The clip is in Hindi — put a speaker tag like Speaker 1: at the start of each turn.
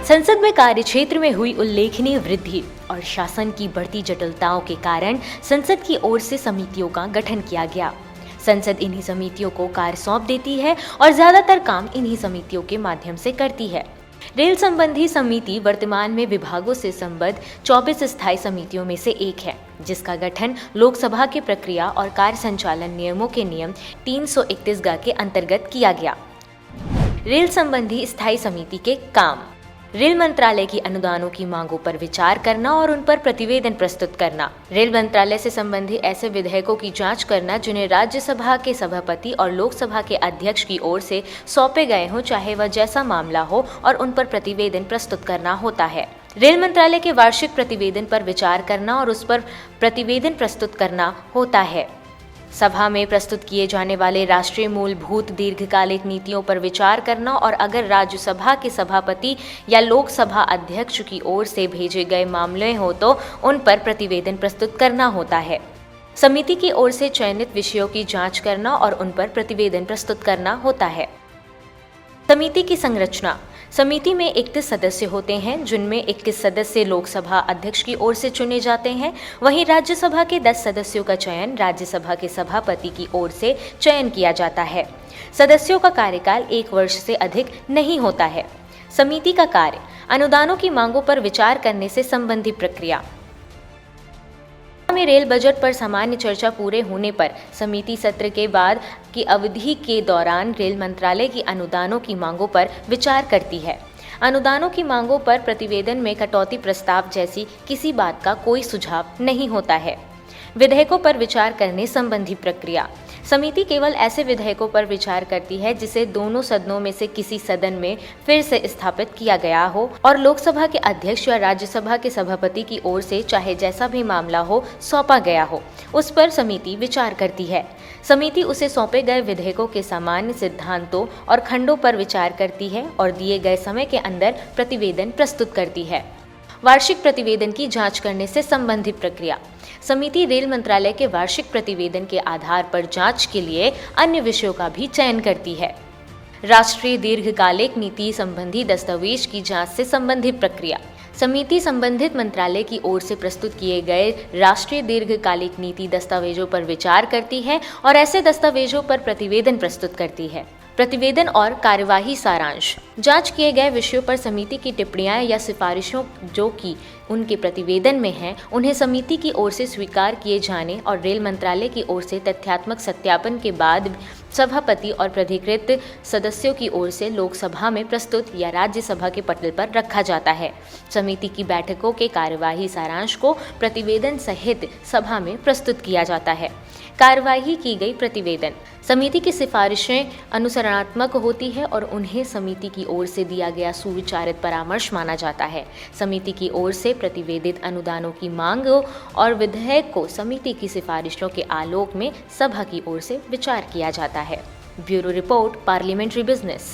Speaker 1: संसद में कार्यक्षेत्र में हुई उल्लेखनीय वृद्धि और शासन की बढ़ती जटिलताओं के कारण संसद की ओर से समितियों का गठन किया गया। संसद इन्हीं समितियों को कार्य सौंप देती है और ज्यादातर काम इन्हीं समितियों के माध्यम से करती है। रेल संबंधी समिति वर्तमान में विभागों से संबद्ध 24 स्थायी समितियों में से एक है, जिसका गठन लोकसभा के प्रक्रिया और कार्य संचालन नियमों के नियम 331 के अंतर्गत किया गया। रेल संबंधी स्थायी समिति के काम: रेल मंत्रालय की अनुदानों की मांगों पर विचार करना और उन पर प्रतिवेदन प्रस्तुत करना। रेल मंत्रालय से संबंधी ऐसे विधेयकों की जांच करना जिन्हें राज्यसभा के सभापति और लोकसभा के अध्यक्ष की ओर से सौंपे गए हों, चाहे वह जैसा मामला हो, और उन पर प्रतिवेदन प्रस्तुत करना होता है। रेल मंत्रालय के वार्षिक प्रतिवेदन पर विचार करना और उस पर प्रतिवेदन प्रस्तुत करना होता है। सभा में प्रस्तुत किए जाने वाले राष्ट्रीय मूलभूत दीर्घकालिक नीतियों पर विचार करना और अगर राज्यसभा के सभापति या लोकसभा अध्यक्ष की ओर से भेजे गए मामले हो तो उन पर प्रतिवेदन प्रस्तुत करना होता है। समिति की ओर से चयनित विषयों की जांच करना और उन पर प्रतिवेदन प्रस्तुत करना होता है। समिति की संरचना: समिति में 31 सदस्य होते हैं, जिनमें 21 सदस्य लोकसभा अध्यक्ष की ओर से चुने जाते हैं। वहीं राज्यसभा के 10 सदस्यों का चयन राज्यसभा के सभापति की ओर से चयन किया जाता है। सदस्यों का कार्यकाल 1 वर्ष से अधिक नहीं होता है। समिति का कार्य: अनुदानों की मांगों पर विचार करने से संबंधी प्रक्रिया। में रेल बजट पर सामान्य चर्चा पूरे होने पर समिति सत्र के बाद की अवधि के दौरान रेल मंत्रालय की अनुदानों की मांगों पर विचार करती है। अनुदानों की मांगों पर प्रतिवेदन में कटौती प्रस्ताव जैसी किसी बात का कोई सुझाव नहीं होता है। विधेयकों पर विचार करने संबंधी प्रक्रिया: समिति केवल ऐसे विधेयकों पर विचार करती है जिसे दोनों सदनों में से किसी सदन में फिर से स्थापित किया गया हो और लोकसभा के अध्यक्ष या राज्यसभा के सभापति की ओर से चाहे जैसा भी मामला हो सौंपा गया हो, उस पर समिति विचार करती है। समिति उसे सौंपे गए विधेयकों के सामान्य सिद्धांतों और खंडों पर विचार करती है और दिए गए समय के अंदर प्रतिवेदन प्रस्तुत करती है। वार्षिक प्रतिवेदन की जांच करने से संबंधित प्रक्रिया: समिति रेल मंत्रालय के वार्षिक प्रतिवेदन के आधार पर जांच के लिए अन्य विषयों का भी चयन करती है। राष्ट्रीय दीर्घकालिक नीति संबंधी दस्तावेज की जांच से संबंधित प्रक्रिया: समिति संबंधित मंत्रालय की ओर से प्रस्तुत किए गए राष्ट्रीय दीर्घकालिक नीति दस्तावेजों पर विचार करती है और ऐसे दस्तावेजों पर प्रतिवेदन प्रस्तुत करती है। प्रतिवेदन और कार्यवाही सारांश: जांच किए गए विषयों पर समिति की टिप्पणियां या सिफारिशों जो कि उनके प्रतिवेदन में हैं, उन्हें समिति की ओर से स्वीकार किए जाने और रेल मंत्रालय की ओर से तथ्यात्मक सत्यापन के बाद सभापति और प्राधिकृत सदस्यों की ओर से लोकसभा में प्रस्तुत या राज्यसभा के पटल पर रखा जाता है। समिति की बैठकों के कार्यवाही सारांश को प्रतिवेदन सहित सभा में प्रस्तुत किया जाता है। कार्यवाही की गई प्रतिवेदन: समिति की सिफारिशें अनुसरणात्मक होती है और उन्हें समिति की ओर से दिया गया सुविचारित परामर्श माना जाता है। समिति की ओर से प्रतिवेदित अनुदानों की मांगों और विधेयक को समिति की सिफारिशों के आलोक में सभा की ओर से विचार किया जाता है। Bureau report, parliamentary business.